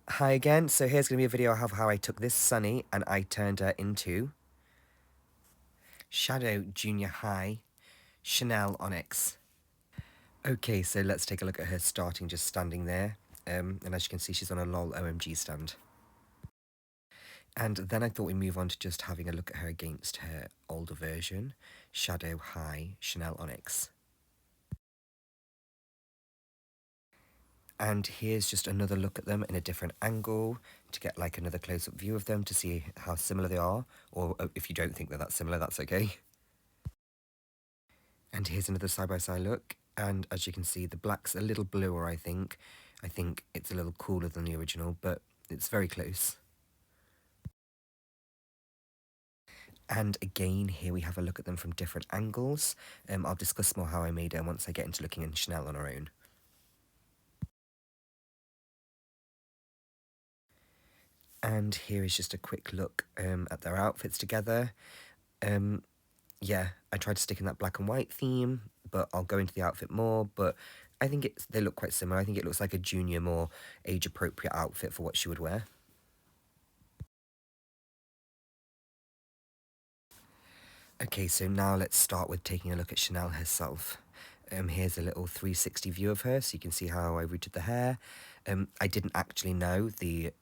Hi again, so here's going to be a video of how I took this Sunny and I turned her into Shadow Junior High Shanelle Onyx. Okay, so let's take a look at her starting just standing there. And as you can see, she's on a LOL OMG stand. And then I thought we'd move on to just having a look at her against her older version, Shadow High Shanelle Onyx. And here's just another look at them in a different angle to get like another close-up view of them to see how similar they are, or if you don't think they're that similar, that's okay. And here's another side-by-side look, and as you can see, the black's a little bluer, I think. I think it's a little cooler than the original, but it's very close. And again, here we have a look at them from different angles. I'll discuss more how I made her once I get into looking at Shanelle on her own. And here is just a quick look at their outfits together. Yeah, I tried to stick in that black and white theme, but I'll go into the outfit more, but I think they look quite similar. I think it looks like a junior, more age-appropriate outfit for what she would wear. Okay, so now let's start with taking a look at Shanelle herself. Here's a little 360 view of her, so you can see how I rooted the hair. I didn't actually know the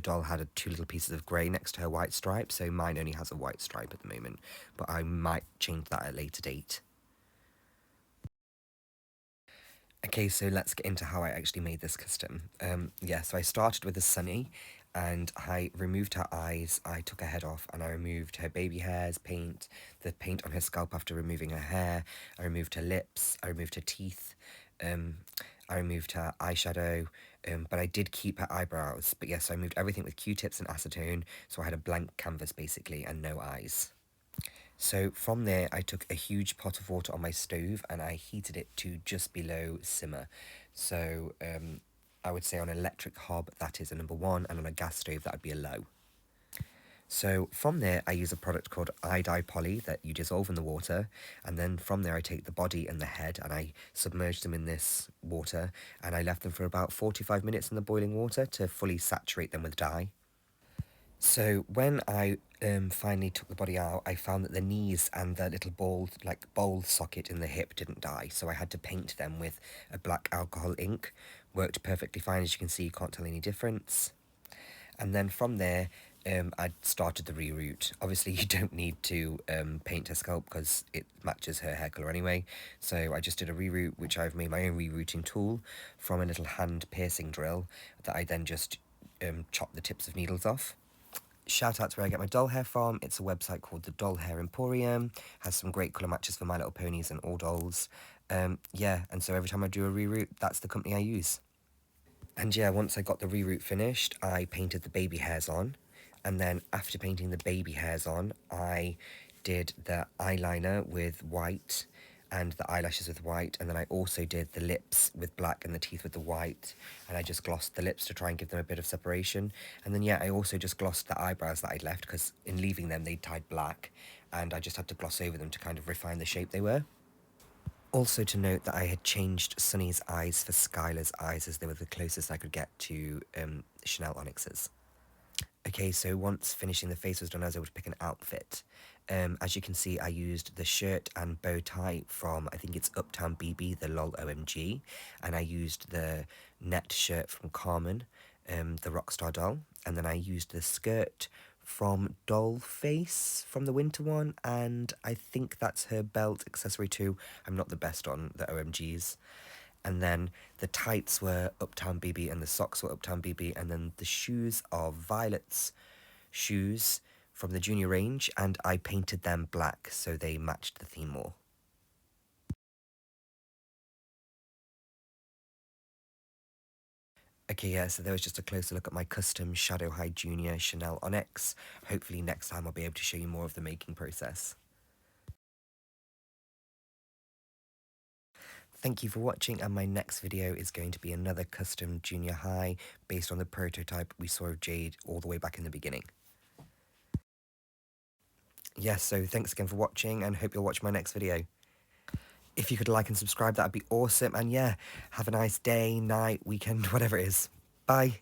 doll had two little pieces of grey next to her white stripe, so mine only has a white stripe at the moment, but I might change that at a later date. Okay, so let's get into how I actually made this custom. Yeah, so I started with a Sunny, and I removed her eyes, I took her head off, and I removed her baby hairs, the paint on her scalp after removing her hair, I removed her lips, I removed her teeth, I removed her eyeshadow, but I did keep her eyebrows. But yes, I moved everything with Q-tips and acetone, so I had a blank canvas basically, and no eyes. So from there, I took a huge pot of water on my stove and I heated it to just below simmer. So I would say on an electric hob, that is a number 1, and on a gas stove, that would be a low. So from there, I use a product called Idye Polly that you dissolve in the water, and then from there I take the body and the head and I submerge them in this water, and I left them for about 45 minutes in the boiling water to fully saturate them with dye. So when I finally took the body out, I found that the knees and the little bowl socket in the hip didn't die, so I had to paint them with a black alcohol ink. Worked perfectly fine, as you can see, you can't tell any difference. And then from there, I started the reroot. Obviously, you don't need to paint her scalp because it matches her hair colour anyway. So I just did a reroot, which I've made my own rerouting tool from a little hand piercing drill that I then just chopped the tips of needles off. Shout out to where I get my doll hair from. It's a website called the Doll Hair Emporium. Has some great colour matches for My Little Ponies and all dolls. Yeah, and so every time I do a reroot, that's the company I use. And yeah, once I got the reroot finished, I painted the baby hairs on. And then after painting the baby hairs on, I did the eyeliner with white and the eyelashes with white, and then I also did the lips with black and the teeth with the white, and I just glossed the lips to try and give them a bit of separation. And then yeah, I also just glossed the eyebrows that I'd left, because in leaving them they'd tied black, and I just had to gloss over them to kind of refine the shape they were. Also to note that I had changed Sunny's eyes for Skylar's eyes, as they were the closest I could get to Shanelle Onyx's. Okay, so once finishing the face was done, I was able to pick an outfit. As you can see, I used the shirt and bow tie from, I think it's Uptown BB, the LOL OMG, and I used the net shirt from Carmen, the Rockstar doll, and then I used the skirt from Dollface from the winter one, and I think that's her belt accessory too. I'm not the best on the OMGs. And then the tights were Uptown BB and the socks were Uptown BB, and then the shoes are Violet's shoes from the junior range, and I painted them black so they matched the theme more. Okay, yeah, so there was just a closer look at my custom Shadow High Junior Shanelle Onyx. Hopefully next time I'll be able to show you more of the making process. Thank you for watching, and my next video is going to be another custom junior high based on the prototype we saw of Jade all the way back in the beginning. Yes, so thanks again for watching, and hope you'll watch my next video. If you could like and subscribe, that'd be awesome, and yeah, have a nice day, night, weekend, whatever it is. Bye.